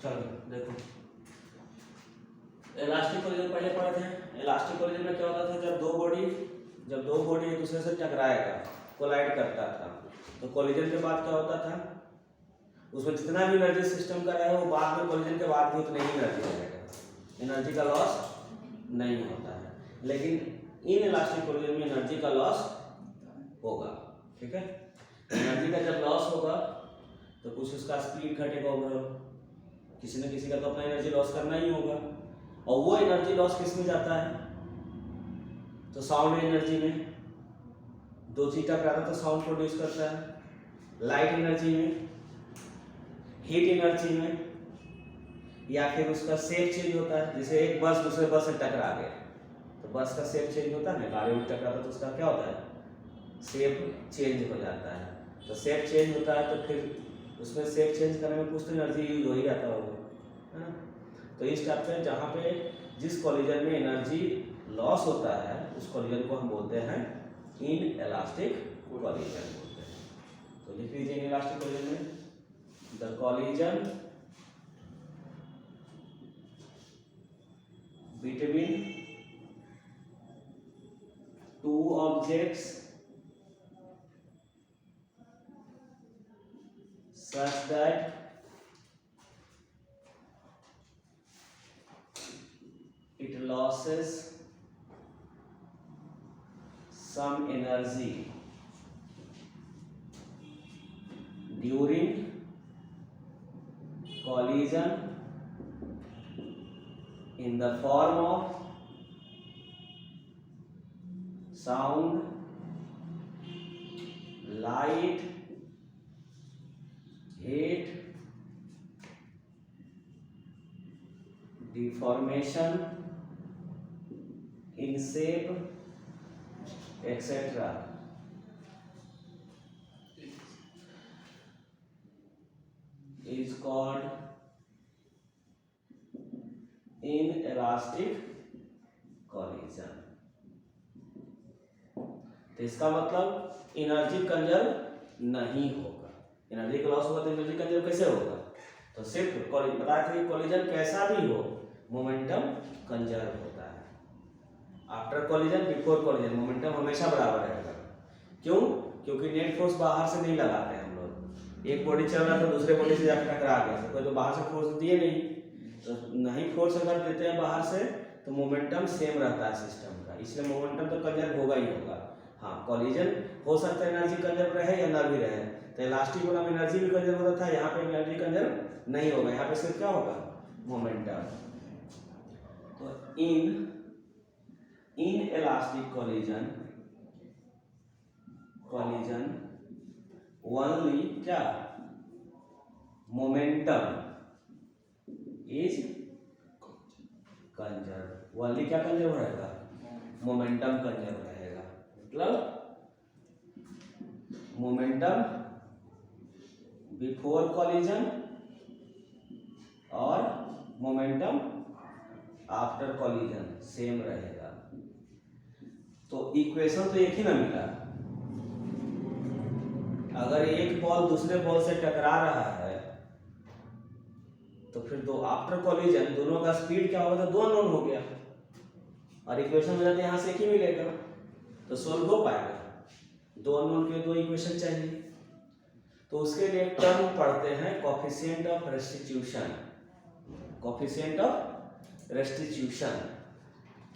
चलो देखो, elastic collision पहले पढ़े थे। इलास्टिक कोलिजन में क्या होता था, जब दो बॉडी एक दूसरे से टकराएगा, कोलाइड करता था, तो कोलिजन के बाद क्या होता था, उसमें जितना भी एनर्जी सिस्टम का रहे वो बाद में कोलिजन के बाद भी उतना ही एनर्जी रहेगा, एनर्जी का लॉस नहीं होता है। लेकिन इन इलास्टिक कोलिजन में एनर्जी का लॉस होगा। ठीक है, एनर्जी का जब लॉस होगा तो कुछ उसका स्पीड घटेगा ओवरऑल, किसी न किसी का तो अपना एनर्जी लॉस करना ही होगा। और वो एनर्जी लॉस किस में जाता है, तो साउंड एनर्जी में। दो चीज टकराता तो साउंड प्रोड्यूस करता है, लाइट एनर्जी में, हीट एनर्जी में, या फिर उसका शेप चेंज होता है। जैसे एक बस दूसरे बस से टकरा गया तो बस का शेप चेंज होता है ना, गाड़ी में टकराता तो उसका क्या होता है, शेप चेंज हो जाता है। तो शेप चेंज होता है तो फिर उसमें शेप चेंज करने में कुछ तो एनर्जी यूज हो ही जाता होगा, है ना। तो इस टाइप से जहाँ पे जिस कोलिजन में एनर्जी लॉस होता है उस कोलिजन को हम बोलते हैं इन इलास्टिक कोलिजन बोलते हैं। तो लिख लीजिए इन इलास्टिक कोलिजन में the collision between two objects such that it loses some energy during collision in the form of sound, light, heat, deformation in shape, etc. is called inelastic collision। तो इसका मतलब energy conserve नहीं होगा। Energy का loss होगा तो energy conserve कैसे होगा, तो सिर्फ बताया था कि कोलिजन कैसा भी हो मोमेंटम कंजर्व होता है। After collision before collision momentum हमेशा बराबर रहेगा। क्यों, क्योंकि नेट फोर्स बाहर से नहीं लगाते हम लोग। एक बॉडी चल रहा था दूसरे बॉडी से जाकर टकरा गया, तो कोई तो बाहर से फोर्स दिए नहीं, तो नहीं फोर्स अगर देते हैं बाहर से तो मोमेंटम सेम रहता है सिस्टम का, इसलिए मोमेंटम तो कंजर्व होगा ही होगा। हाँ, कोलिजन हो सकता है एनर्जी कंजर्व रहे या ना भी रहे। तो इलास्टिक वाला में एनर्जी भी कंजर्व होता था, यहाँ पे एनर्जी कंजर्व नहीं होगा, यहाँ पे सिर्फ क्या होगा, मोमेंटम। तो इन इलास्टिक कोलिजन ओनली क्या, मोमेंटम इज कंजर्व। ओनली क्या कंजर्व रहेगा, मोमेंटम कंजर्व रहेगा। मतलब मोमेंटम बिफोर कोलिजन और मोमेंटम आफ्टर कोलिजन सेम रहेगा। तो इक्वेशन तो एक ही ना मिला। अगर एक बॉल दूसरे बॉल से टकरा रहा है तो फिर दो आफ्टर कोलिजन दोनों का स्पीड क्या होगा, तो दो अननोन हो गया, और इक्वेशन में यहाँ से एक ही मिलेगा तो सोल्व हो पाएगा। दो अननोन के दो इक्वेशन चाहिए, तो उसके लिए टर्म पढ़ते हैं coefficient of restitution. Coefficient of restitution,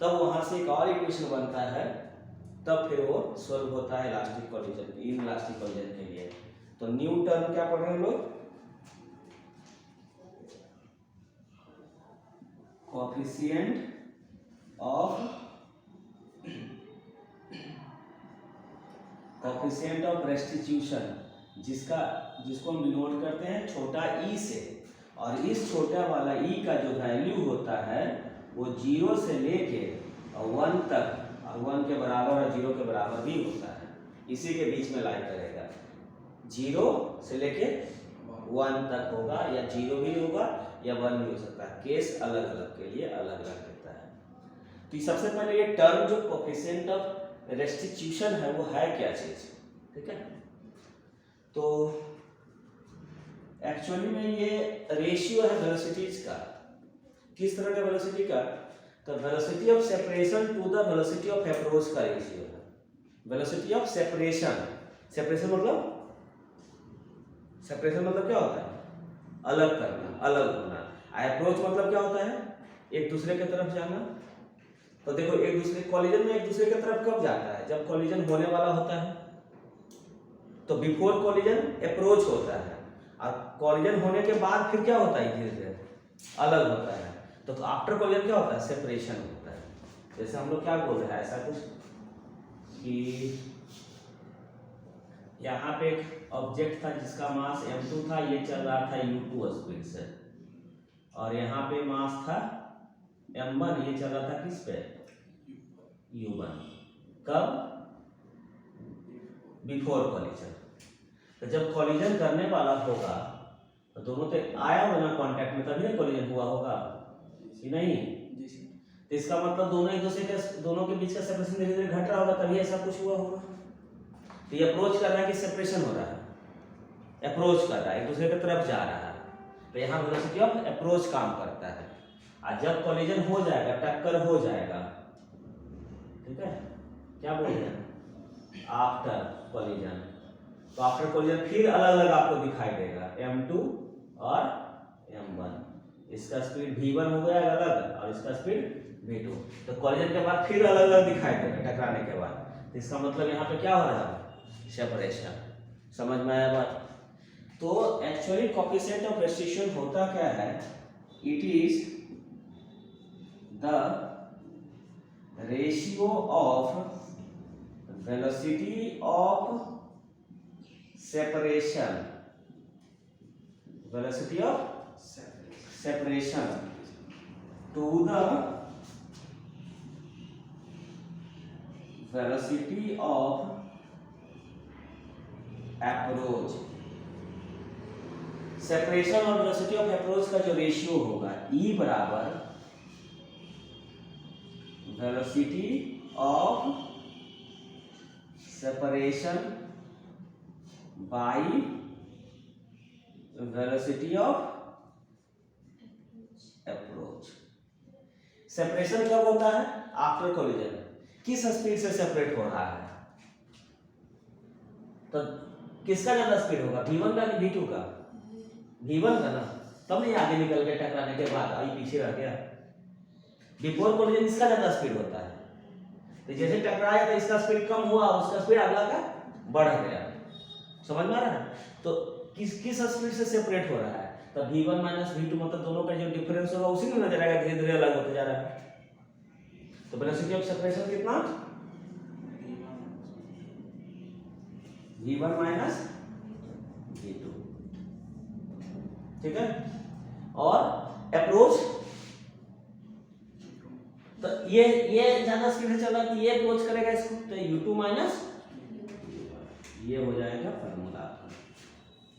तब वहां से एक और इक्वेशन बनता है, तब फिर वो सोल्व होता है elastic collision, in elastic collision के लिए। तो न्यू टर्म क्या पढ़ रहे हैं लोग, कोफिशिएंट ऑफ रेस्टिट्यूशन, जिसको हम डिनोट करते हैं छोटा ई से, और इस छोटा वाला ई का जो वैल्यू होता है वो 0 से लेके 1 तक, और 1 के बराबर और 0 के बराबर भी होता है, इसी के बीच में लाई करेगा। 0 से लेके 1 तक होगा, या 0 भी होगा या 1 भी हो सकता है, केस अलग अलग के लिए अलग अलग देता है। तो सबसे पहले ये टर्म जो कोफिशिएंट ऑफ रेस्टिट्यूशन है वो है क्या चीज, ठीक है। तो एक्चुअली में ये रेशियो है वेलोसिटीज का। किस तरह का वेलोसिटी का? तो velocity of separation to the velocity of approach का रेशियो है। वेलोसिटी ऑफ सेपरेशन, सेपरेशन मतलब क्या होता है? अलग करना, अलग होना। अप्रोच मतलब क्या होता है? एक दूसरे की तरफ जाना। तो देखो एक दूसरे कॉलिजन में एक दूसरे की तरफ कब जाता है? जब कॉलिजन होने वाला होता है। तो बिफोर कॉलिजन अप्रोच होता है, और कॉलिजन होने के बाद फिर क्या होता है? धीरे धीरे अलग होता है। तो आफ्टर कॉलिजन क्या होता है? सेपरेशन होता है। जैसे हम लोग क्या बोल रहे हैं, ऐसा कुछ कि यहाँ पे एक ऑब्जेक्ट था जिसका मास m2 था, ये चल रहा था u2 स्पीड से, और यहाँ पे मास था m1, ये चल रहा था किस पे? u1। कब? Before collision. तो जब कॉलिजन करने वाला होगा तो दोनों तो आया होगा ना कांटेक्ट में, तभी ना कॉलिजन हुआ होगा कि नहीं? तो इसका मतलब दोनों एक दूसरे के, दोनों के बीच का सेपरेशन धीरे धीरे घट रहा होगा, तभी ऐसा कुछ हुआ होगा। तो ये अप्रोच कर रहा है कि सेपरेशन हो रहा है? अप्रोच कर रहा है, एक दूसरे की तरफ जा रहा है। तो यहाँ वेलोसिटी ऑफ अप्रोच काम करता है। और जब कॉलिजन हो जाएगा, टक्कर हो जाएगा, ठीक है, क्या बोल रहे हैं? After collision. तो आफ्टर कॉलिजन फिर अलग अलग आपको दिखाई देगा, m2 और m1। इसका स्पीड v1 हो गया अलग, और इसका स्पीड v2। तो कॉलिजन के बाद फिर अलग अलग दिखाई देगा टकराने के बाद। तो इसका मतलब यहाँ पे क्या हो रहा है? सेपरेशन। समझ में आया बात? तो एक्चुअली कोएफिशिएंट ऑफ रेस्ट्रिक्शन होता क्या है? It is the ratio of velocity of separation, velocity of separation to the velocity of approach. Separation और वेलोसिटी ऑफ अप्रोच का जो रेशियो होगा, E बराबर velocity of separation by velocity of approach. Separation कब होता है? After collision. किस speed से सेपरेट हो रहा है? तो किसका ज्यादा स्पीड होगा? v1 का कि v2 का? v1 का ना, तब नहीं आगे निकल के टकराने के बाद आई पीछे रह गया। बिफोर कॉलिजन इसका ज्यादा स्पीड होता है। तो जैसे टकराया तो इसका स्पीड कम हुआ, उसका स्पीड अगला का बढ़ गया। समझ में आ रहा है? तो किस स्पीड से सेपरेट हो रहा है? तो v1 माइनस v2, मतलब दोनों का जो डिफरेंस होगा उसी में नजर आएगा, धीरे धीरे अलग होते जा रहा है। तो वेलोसिटी ऑफ सेपरेशन कितना? v1 माइनस v2, ठीक है। और अप्रोच, तो ये ज्यादा स्पीड से चल रहा है, तो ये अप्रोच करेगा इसको, तो u2 माइनस, ये हो जाएगा फॉर्मूला।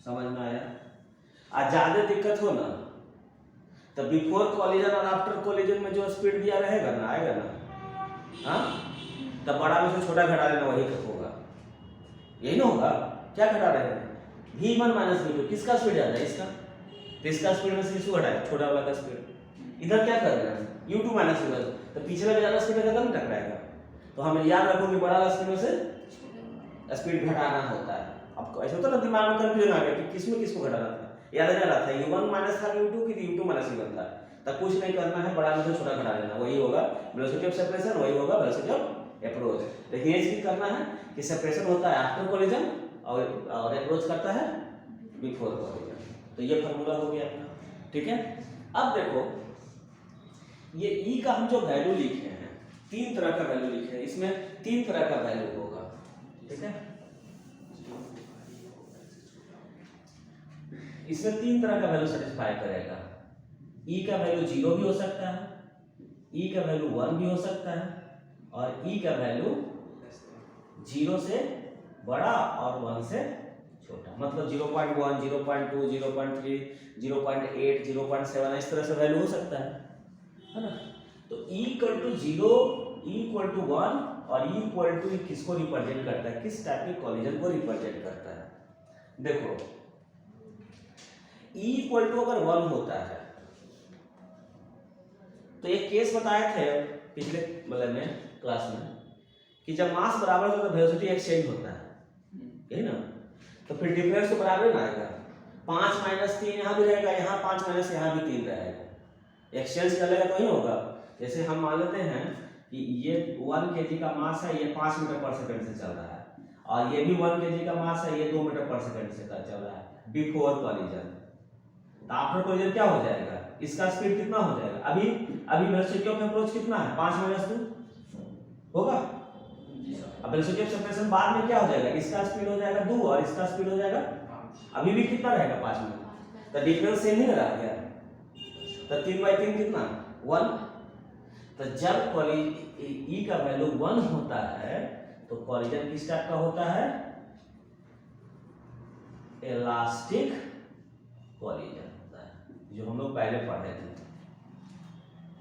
समझ में आया? आज ज्यादा दिक्कत हो ना, तो बिफोर कॉलिजन और आफ्टर कॉलिजन में जो स्पीड दिया रहेगा ना, आएगा ना, हाँ, तब बड़ा में से छोटा घटा लेना, वही होगा। यही ना होगा? क्या घटा रहे हैं? v1 माइनस v2, किसका स्पीड ज्यादा है? इसका। तो इसका स्पीड में से किसको घटाए? छोटा वाला का स्पीड। इधर क्या कर रहे हैं? u2 माइनस v1, तो पीछे वाला ज्यादा स्पीड रहेगा ना टकराएगा। तो हमें याद रखो कि बड़ा वाला स्पीड में से स्पीड घटाना होता है। अब ऐसा होता है ना, दिमाग में कंफ्यूजन आ गया कि किसमें किसको घटाना था, याद नहीं आ रहा था u1 माइनस था u2 कि u2 माइनस v1 था। तब कुछ नहीं करना है, बड़ा में से छोटा घटा लेना, वही होगा वेलोसिटी ऑफ सेपरेशन, वही होगा वेलोसिटी ऑफ अप्रोच। लेकिन ये चीज करना है कि सेपरेशन होता है आफ्टर कॉलिजन और अप्रोच करता है बिफोर कॉलिजन। तो ये फार्मूला हो गया अपना, ठीक है। अब देखो ये E का हम जो वैल्यू लिखे हैं, तीन तरह का वैल्यू लिखे हैं, इसमें तीन तरह का वैल्यू होगा, ठीक है। इसमें तीन तरह का वैल्यू सेटिस्फाई करेगा। E का वैल्यू 0 भी हो सकता है, E का वैल्यू 1 भी हो सकता है, और E का वैल्यू 0 से बड़ा और 1 से छोटा, मतलब 0.1, 0.2, 0.3, 0.8, 0.7, इस तरह से वैल्यू हो सकता है ना। तो E equal to 0, E equal to 1 और E इक्वल टू किसको रिप्रेजेंट करता है? किस टाइप के कॉलिजन को रिप्रेजेंट करता है? देखो E इक्वल टू अगर 1 होता है तो एक केस बताए थे पिछले मतलब में क्लास में कि जब मास बराबर होता है तो वेलोसिटी एक्सचेंज होता है, यही ना। तो फिर डिफरेंस तो बराबर ना आएगा, 5 माइनस 3 यहाँ भी रहेगा, यहाँ 5 माइनस यहाँ भी 3 रहेगा, एक्सचेंज करेगा तो ही होगा। जैसे हम मान लेते हैं कि ये 1 kg का मास है, ये 5 मीटर पर सेकंड से चल रहा है, और ये भी 1 kg का मास है, ये 2 मीटर पर सेकंड से चल रहा है बिफोर कॉलिजन। तो आफ्टर कॉलिजन क्या हो जाएगा, इसका स्पीड कितना हो जाएगा, अभी वेलोसिटी ऑफ अप्रोच कितना है, 5 माइनस 2 होगा। अब वेलोसिटी ऑफ सेपरेशन बाद में क्या हो जाएगा, इसका स्पीड हो जाएगा 2 और इसका स्पीड हो जाएगा, अभी भी कितना रहेगा 5 में, तो डिफरेंस सेम ही रह गया। तो 3/3 कितना 1। तो जब E का वैल्यू 1 होता है तो कॉलिजन किस टाइप का होता है, इलास्टिक कॉलिजन होता है, जो हम लोग पहले पढ़े थे,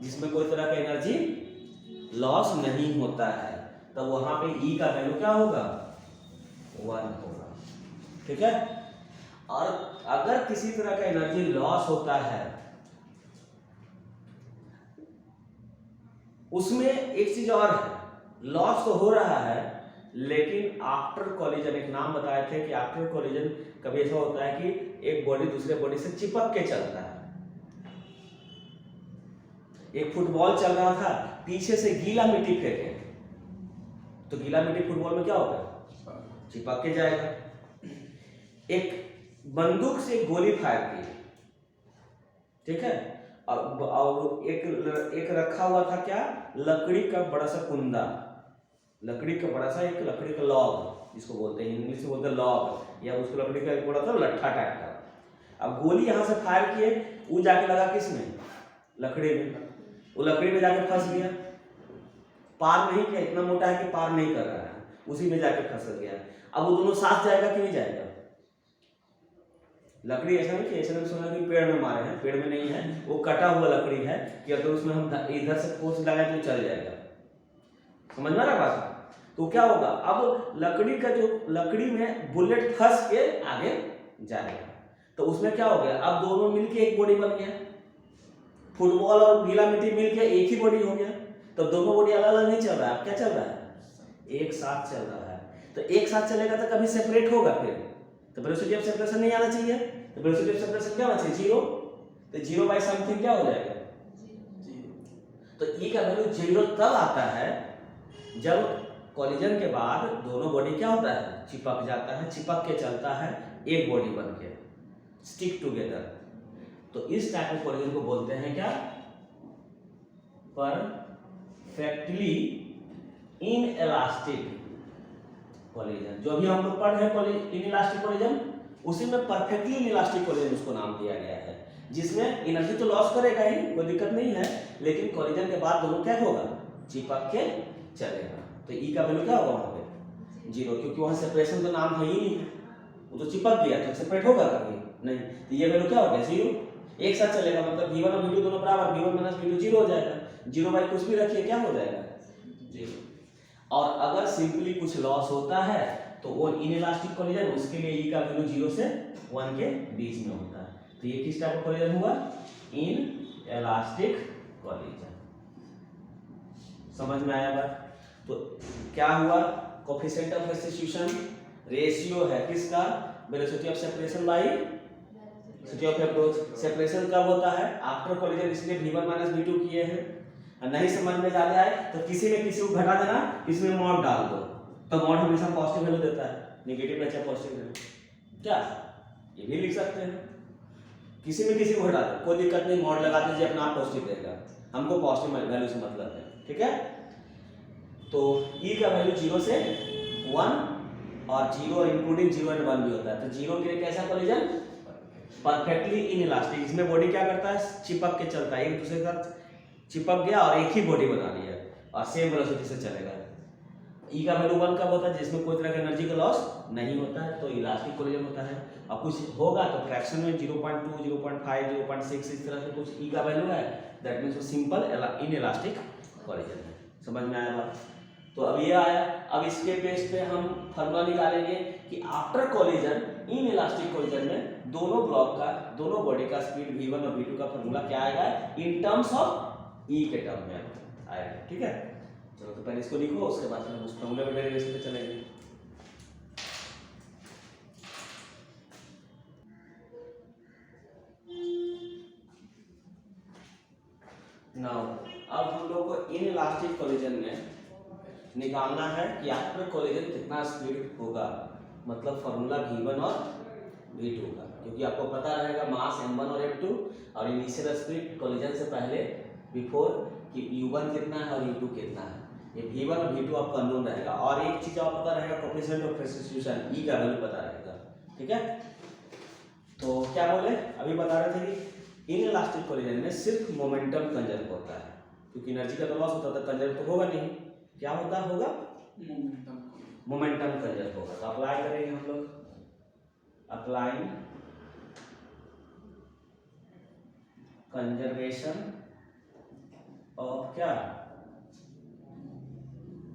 जिसमें कोई तरह का एनर्जी लॉस नहीं होता है। तो वहां पे E का वैल्यू क्या होगा, 1 होगा, ठीक है। और अगर किसी तरह का एनर्जी लॉस होता है उसमें एक चीज और है, लॉस तो हो रहा है लेकिन आफ्टर कॉलिजन, एक नाम बताए थे कि आफ्टर कॉलिजन कभी ऐसा होता है कि एक बॉडी दूसरे बॉडी से चिपक के चलता है। एक फुटबॉल चल रहा था, पीछे से गीला मिट्टी फेंके तो गीला मिट्टी फुटबॉल में क्या होगा, चिपक के जाएगा। एक बंदूक से गोली फायर की, ठीक है, और एक रखा हुआ था क्या, लकड़ी का बड़ा सा कुंदा, लकड़ी का बड़ा सा एक लकड़ी का लॉग जिसको बोलते हैं, इंग्लिश में बोलते हैं लॉग, या उसको लकड़ी का एक बड़ा सा लट्ठा टाइप का। अब गोली यहाँ से फायर किए, वो जाके लगा किसमें, लकड़ी में, वो लकड़ी में जाके फंस गया, पार नहीं किया, इतना मोटा है कि पार नहीं कर रहा है, उसी में जाके फंस गया। अब वो दोनों साथ जाएगा कि नहीं जाएगा, लकड़ी ऐसा नहीं कि ऐसा नहीं सुना कि पेड़ में मारे हैं, पेड़ में नहीं है, वो कटा हुआ लकड़ी है कि अगर उसमें हम इधर से फोर्स लगाए तो चल जाएगा, समझ में आ रहा बात। तो क्या होगा, अब लकड़ी का जो लकड़ी में बुलेट फंस के आगे जाएगा, तो उसमें क्या हो गया, अब दोनों मिलके एक बॉडी बन गया, फुटबॉल और गीला मिट्टी मिलके एक ही बॉडी हो गया। तो दोनों बॉडी अलग अलग नहीं चल रहा है, क्या चल रहा है, एक साथ चल रहा है। तो एक साथ चलेगा तो कभी सेपरेट होगा, फिर तो वेलोसिटी ऑफ सेपरेशन नहीं आना चाहिए, तो वेलोसिटी ऑफ सेपरेशन क्या होना चाहिए, 0। तो 0/समथिंग क्या हो जाएगा, 0। तो E का वैल्यू 0 तब आता है जब कॉलिजन के बाद दोनों बॉडी क्या होता है, चिपक जाता है, चिपक के चलता है, एक बॉडी बन के स्टिक टुगेदर। तो इस टाइप ऑफ कॉलिजन को बोलते हैं क्या, परफेक्टली इनइलास्टिक कॉलिजन। जो अभी हम लोग पढ़ रहे हैं इनइलास्टिक कॉलिजन, उसी में परफेक्टली इनइलास्टिक कॉलिजन उसको नाम दिया गया है, जिसमें एनर्जी तो लॉस करेगा ही, कोई दिक्कत नहीं है, लेकिन कॉलिजन के बाद दोनों क्या होगा, चिपक के चलेगा। तो E का वैल्यू क्या होगा वहां पे, 0, क्योंकि वहां सेपरेशन तो नाम है ही नहीं है, वो तो चिपक गया, तो सेपरेट होगा कभी नहीं। तो ये वैल्यू क्या हो गया, 0, एक साथ चलेगा, मतलब V1 और V2 दोनों बराबर, V1 - V2 0 हो जाएगा, 0 कुछ भी रखिए क्या हो जाएगा, 0। और अगर सिंपली कुछ लॉस होता है तो वो इनइलास्टिक कॉलिजन, उसके लिए E का वैल्यू 0 से 1 के बीच में होता है। तो ये किस टाइप का कॉलिजन हुआ, इनइलास्टिक कॉलिजन। समझ में आया बात। तो क्या हुआ, कोएफिशिएंट ऑफ सब्स्टिट्यूशन रेशियो है किसका, velocity of separation by velocity of approach. Separation कब होता है, आफ्टर कॉलिजन, इसलिए V1 - V2 किए हैं। नहीं समझ में ज्यादा आए तो किसी में किसी को घटा देना, इसमें मॉड डाल दो, तो मॉड हमेशा पॉजिटिव वैल्यू देता है, नेगेटिव अच्छा पॉजिटिव वैल्यू, क्या ये भी लिख सकते हैं। किसी में किसी को घटा दो, कोई दिक्कत नहीं, मॉड लगा दीजिए, अपना आप पॉजिटिव देगा, हमको पॉजिटिव वैल्यू से मतलब है, ठीक है। तो E का वैल्यू 0 से 1 और 0 इंक्लूडिंग 0 और 1 भी होता है। तो 0 के लिए कैसा कॉलिजन, परफेक्टली इनइलास्टिक, इसमें बॉडी क्या करता है, चिपक के चलता है, एक दूसरे के साथ चिपक गया और एक ही बॉडी बना लिया और सेम वेलोसिटी से चलेगा। E का वैल्यू 1 कब होता है, जिसमें कोई तरह का एनर्जी का लॉस नहीं होता है, तो इलास्टिक कॉलिजन होता है। और कुछ होगा तो फ्रैक्शन में 0.2, 0.5, 0.6 इस तरह से कुछ E का वैल्यू है, दैट मींस वो सिंपल इनइलास्टिक कॉलिजन है। समझ में आया बात। तो अब ये आया, अब इसके बेस पे हम फार्मूला निकालेंगे कि आफ्टर कॉलिजन इनइलास्टिक कॉलिजन में दोनों ब्लॉक का, दोनों बॉडी का स्पीड V1 और V2 का फॉर्मूला क्या आएगा इन टर्म्स ऑफ E के टर्म में आएगा। ठीक है, चलो तो पहले इसको लिखो, उसके बाद हम उस फॉर्मूले में डेरिवेशन पे चलेंगे। नाउ अब हम लोग को इन इलास्टिक कोलिजन में निकालना है कि आफ्टर कोलिजन कितना स्पीड होगा, मतलब फॉर्मूला V1 और V2 का, क्योंकि आपको पता रहेगा मास m1 और m2 और इनिशियल स्पीड कोलिजन से पहले बिफोर कि u1 कितना है और u2 कितना है। ये V1 और V2 आपको अननोन रहेगा, और एक चीज आपको पता रहेगा कोएफिशिएंट ऑफ सब्स्टिट्यूशन E का वैल्यू पता रहेगा। ठीक है, तो क्या बोले अभी बता रहे थे कि इन इलास्टिक कोलिजन में सिर्फ मोमेंटम कंजर्व होता है, क्योंकि एनर्जी का तो लॉस होता है, कंजर्व तो होगा नहीं। क्या होता होगा मोमेंटम कंजर्व होगा। तो अप्लाई करेंगे हम लोग, अप्लाइंग कंजर्वेशन ऑफ क्या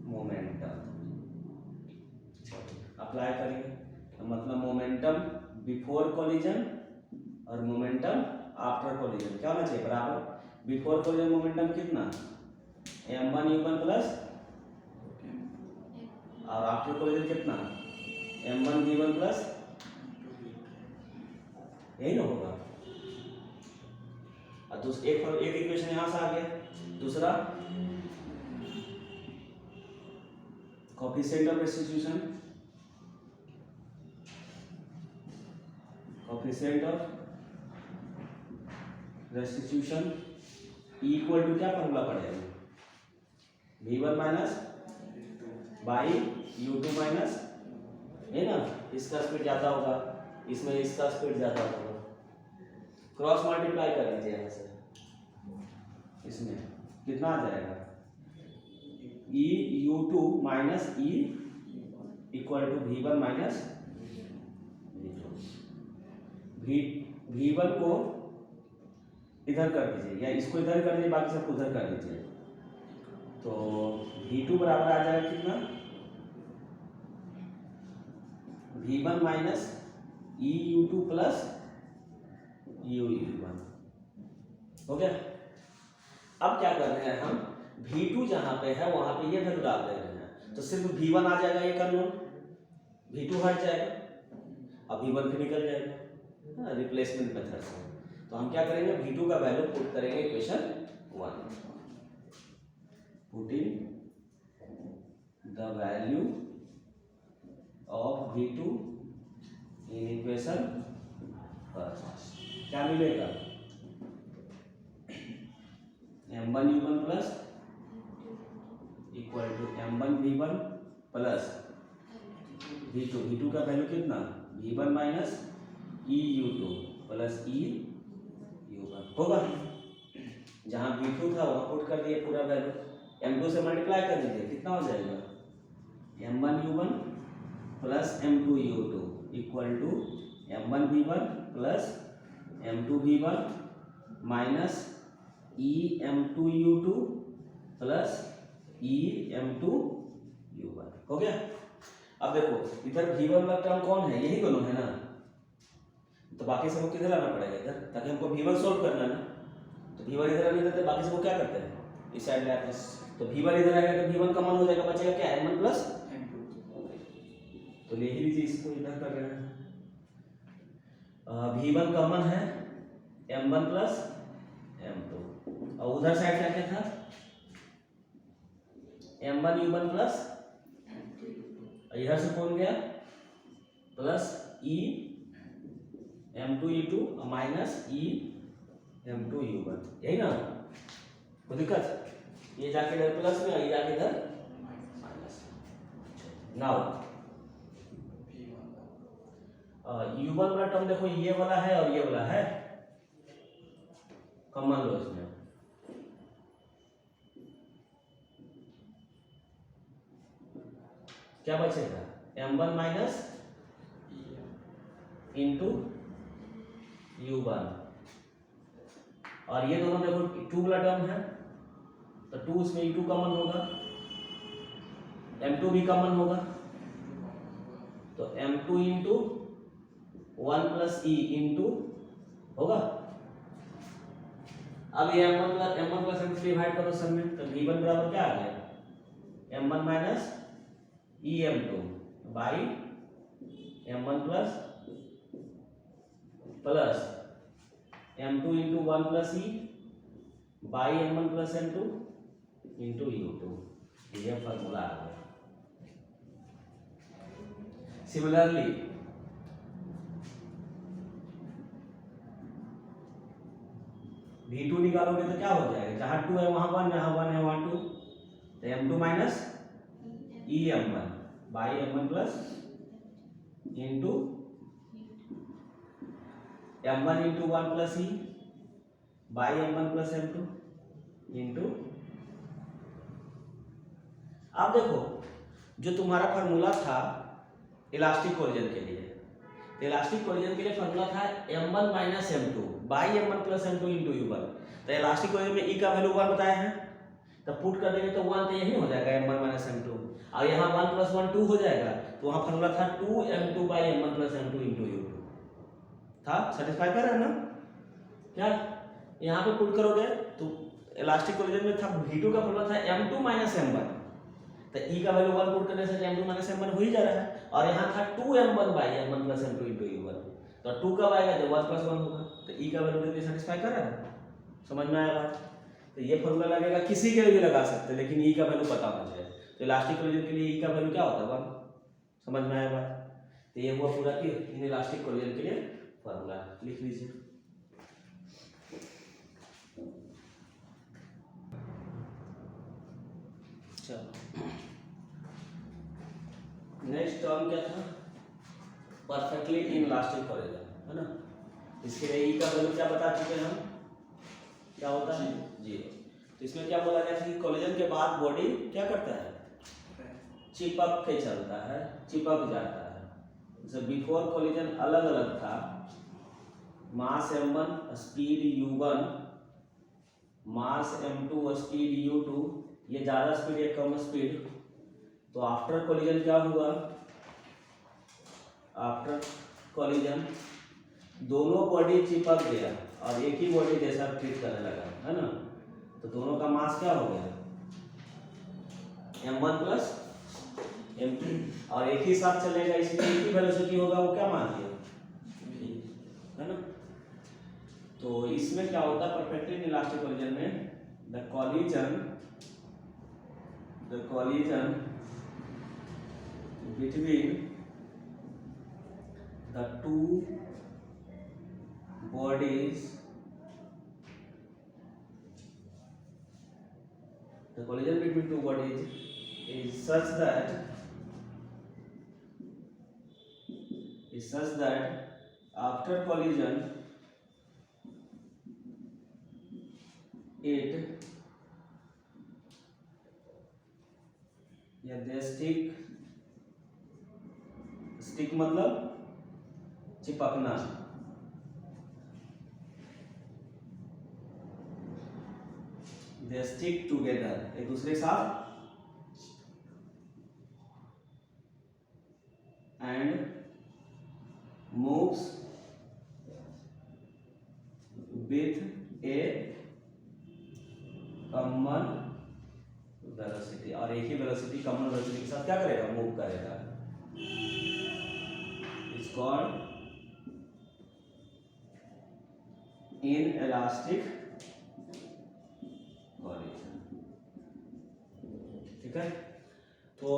मोमेंटम, अप्लाई करेंगे तो मतलब मोमेंटम बिफोर कोलिजन और मोमेंटम आफ्टर कोलिजन क्या होना चाहिए बराबर। बिफोर कोलिजन मोमेंटम कितना m1 u1 प्लस, और आफ्टर कोलिजन कितना m1 v1 प्लस, यही ना होगा। और एक इक्वेशन यहां से आ गया, दूसरा coefficient of restitution, coefficient of restitution equal to क्या फॉर्मूला पड़ेगा v1 minus by u2 minus, है ना, इसका स्पीड ज्यादा होगा, इसमें इसका स्पीड ज्यादा होगा, क्रॉस मल्टीप्लाई कर लीजिए यहाँ से, इसमें कितना आ जाएगा e u2 minus e equal to v1 minus v1 को इधर कर दीजिए या इसको इधर कर दीजिए, बाकी सबको उधर कर दीजिए, तो v2 बराबर आ जाएगा कितना v1 minus e u2 plus u u1 हो गया। अब क्या कर रहे हैं हम, v2 जहां पे है वहां पे ये वैल्यू डाल दे रहे हैं, तो सिर्फ v1 आ जाएगा, ये कानून v2 हट जाएगा, अब v1 फिर निकल जाएगा रिप्लेसमेंट मेथड से। तो हम क्या करेंगे v2 का वैल्यू पुट करेंगे equation 1, putting the value of v2 in equation first, क्या मिलेगा m1 u1 plus equal to m1 v1 plus v2 का वैल्यू कितना v1 minus e u2 plus e u1 होगा। जहां v2 था वहां पुट कर दिए पूरा वैल्यू, m2 से मल्टीप्लाई कर दीजिए, कितना हो जाएगा m1 u1 plus m2 u2 equal to m1 v1 plus m2 v1 minus e m2 u2 plus e m2 u1 हो गया। अब देखो इधर v1 वाला टर्म कौन है, यही दोनों है ना, तो बाकी सबको किधर लाना पड़ेगा इधर, ताकि हमको v1 सॉल्व करना है ना, तो v1 इधर आने देते, बाकी सबको क्या करते हैं इस साइड लाते हैं, तो v1 इधर आएगा तो v1 कॉमन हो जाएगा, बचेगा क्या m1 प्लस m2, तो ले ही लीजिए, इसको इधर कर रहे हैं v1 कॉमन है m1 प्लस m2, और उधर साइड क्या क्या था m1 u1 प्लस, इधर से कौन गया plus e m2 u2 minus e m2 u1, यही ना कोई दिक्कत, ये जाके इधर प्लस में, ये जाके इधर माइनस। नाउ u1 वाला टर्म देखो ये वाला है और ये वाला है, कॉमन लो इसमें, क्या बचेगा m1 माइनस इंटू u1, और ये दोनों देखो 2 वाला टर्म है, तो 2 उसमें u2 कॉमन होगा, m2 भी कॉमन होगा, तो m2 into 1 plus E into होगा। अब ये m1 प्लस m2 डिवाइड करो सब में, तो v1 बराबर क्या आ गया m1 minus E m2 by m1 plus m2 into 1 plus E by m1 plus m2 into u2। ये फॉर्मूला आ गया। सिमिलरली v2 निकालोगे तो क्या हो जाएगा, जहां 2 है वहां 1, जहां 1 है वहां 2, तो m2 minus E m1 by m1 plus into m1 into 1 plus E by m1 plus m2 into. अब देखो जो तुम्हारा फार्मूला था इलास्टिक कोलिजन के लिए, तो इलास्टिक कोलिजन के लिए फार्मूला था m1 minus m2 by m1 plus m2 into u1। तो इलास्टिक कोलिजन में e का वैल्यू 1 बताया है, तो पुट कर देंगे तो 1 तो यही हो जाएगा m1 माइनस m2, और यहाँ 1 प्लस 1 2 हो जाएगा, तो वहाँ फार्मूला था 2m2 by m1 plus m2 into u2 था। सेटिस्फाई कर रहे हैं ना? क्या यहाँ पे पुट करोगे तो इलास्टिक कोलिजन में था v2 का फार्मूला था m2 माइनस m1, तो e का वैल्यू 1 पुट करने से m2 माइनस m1 हो ही जा रहा है, और यहाँ था 2m1 by m1 plus m2 into u1, तो 2 कब आएगा जब 1 प्लस 1 होगा, तो e का वैल्यू देके सेटिस्फाई कर रहा है। समझ में आया बात? तो ये फॉर्मूला लगेगा, किसी के लिए भी लगा सकते हैं, लेकिन e का वैल्यू पता होना चाहिए। तो इलास्टिक कोलिजन के लिए e का वैल्यू क्या होता है 1। समझ में आया बात? तो ये हुआ पूरा कि इन इलास्टिक कोलिजन के लिए फॉर्मूला लिख लीजिए। चलो नेक्स्ट टर्म क्या था, परफेक्टली इनइलास्टिक कोलिजन, है ना? इसके लिए ई का वैल्यू क्या बता चुके हैं हम, क्या होता है 0। तो इसमें क्या बोला गया था कि कोलिजन के बाद बॉडी क्या करता है, चिपक के चलता है, चिपक जाता है। जब बिफोर कोलिजन अलग अलग था, मास m1 स्पीड u1, मास m2 स्पीड u2, ये ज़्यादा स्पीड या कम स्पीड। तो आफ्टर कोलिजन क्या हुआ, आफ्टर कोलिजन दोनों बॉडी चिपक गया और एक ही बॉडी जैसा ट्रीट करने लगा, है ना? तो दोनों का मास क्या हो गया m1 प्लस m2, और एक ही साथ चलेगा, इसलिए एक ही वेलोसिटी होगा, वो क्या मान लिया, है ना? तो इसमें क्या होता है परफेक्टली इनइलास्टिक कोलिजन में, the collision between the two bodies, the collision between two bodies is such that after collision it they stick मतलब चिपकना, they stick together, एक दूसरे के साथ, and moves with a common velocity, और एक ही velocity common velocity के साथ क्या करेगा, मूव करेगा। It's called inelastic collision. ठीक है, तो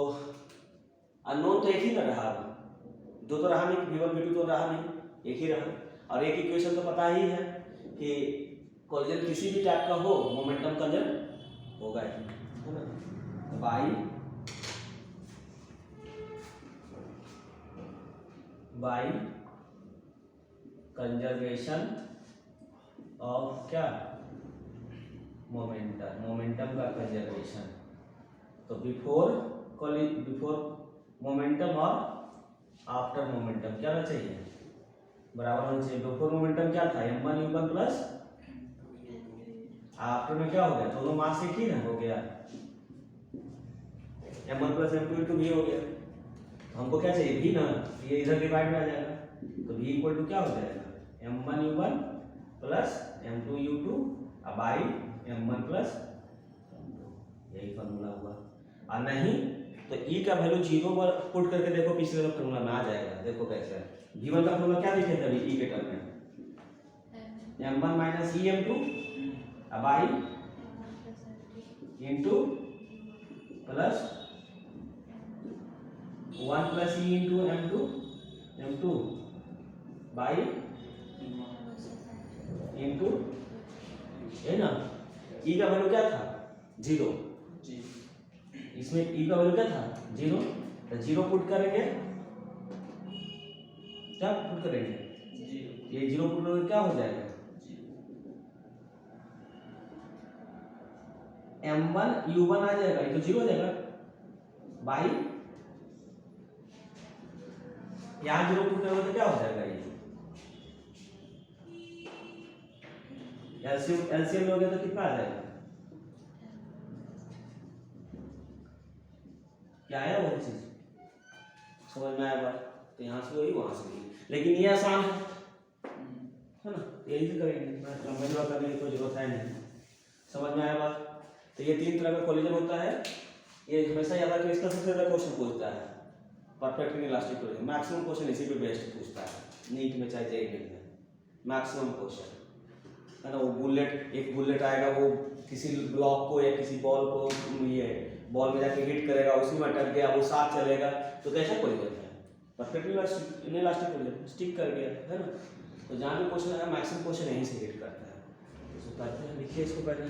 अननोन तो एक ही ना रहा, दो तो रहा नहीं, v1 v2 तो रहा नहीं, एक ही रहा। और एक इक्वेशन तो पता ही है कि कोलिजन किसी भी टाइप का हो मोमेंटम कंजर्व होगा ही, है ना? बाई कंजर्वेशन ऑफ क्या, मोमेंटम का कंजर्वेशन। तो बिफोर मोमेंटम और आफ्टर मोमेंटम क्या होना चाहिए, बराबर होना चाहिए। बिफोर मोमेंटम क्या था m1 u1 प्लस, आफ्टर में क्या हो गया, दोनों मास एक ही ना हो गया, m1 plus m2 into v हो गया। तो हमको क्या चाहिए v ना, ये इधर डिवाइड में आ जाएगा, तो v इक्वल टू क्या हो जाएगा m1u1 plus m2u2 by m1 plus यही फॉर्मूला हुआ। और नहीं तो e का वैल्यू 0 पर पुट करके देखो पिछले वाला फॉर्मूला में आ जाएगा। देखो कैसे v1 का फॉर्मूला क्या लिखे थे अभी e के टर्म में m1 minus e m2 by into plus 1 plus e into m2 by into है ना e का वैल्यू क्या था 0 इसमें e का वैल्यू क्या था 0 तो 0 पुट करेंगे क्या पुट करेंगे ये 0 पुट करेंगे क्या हो जाएगा m1 u1 आ जाएगा ये तो 0 हो जाएगा बाई यहाँ 0 पुट करोगे तो क्या हो जाएगा ये एलसीएम लोगे तो कितना आ जाएगा क्या है वो चीज समझ में आया बात तो यहाँ से वही वहां से वही लेकिन ये आसान है ना यही से करेंगे लंबा करने की कोई जरूरत है नहीं। समझ में आया बात। तो ये 3 तरह का कोलिजन होता है। ये हमेशा याद रखिए इसका सबसे ज्यादा क्वेश्चन पूछता है perfect elastic collision. Maximum question इसी पे बेस्ड पूछता है नीट में चाहे जेईई में मैक्सिमम क्वेश्चन है ना। वो बुलेट एक बुलेट आएगा वो किसी ब्लॉक को या किसी बॉल को ये बॉल में जाके हिट करेगा उसी में अटक गया वो साथ चलेगा तो कैसा कोलिजन है परफेक्ट इलास्टिक कोलिजन स्टिक कर गया है ना। तो जहाँ भी क्वेश्चन आएगा मैक्सिमम क्वेश्चन यहीं से हिट करता है। तो करते हैं लिखिए इसको पहले।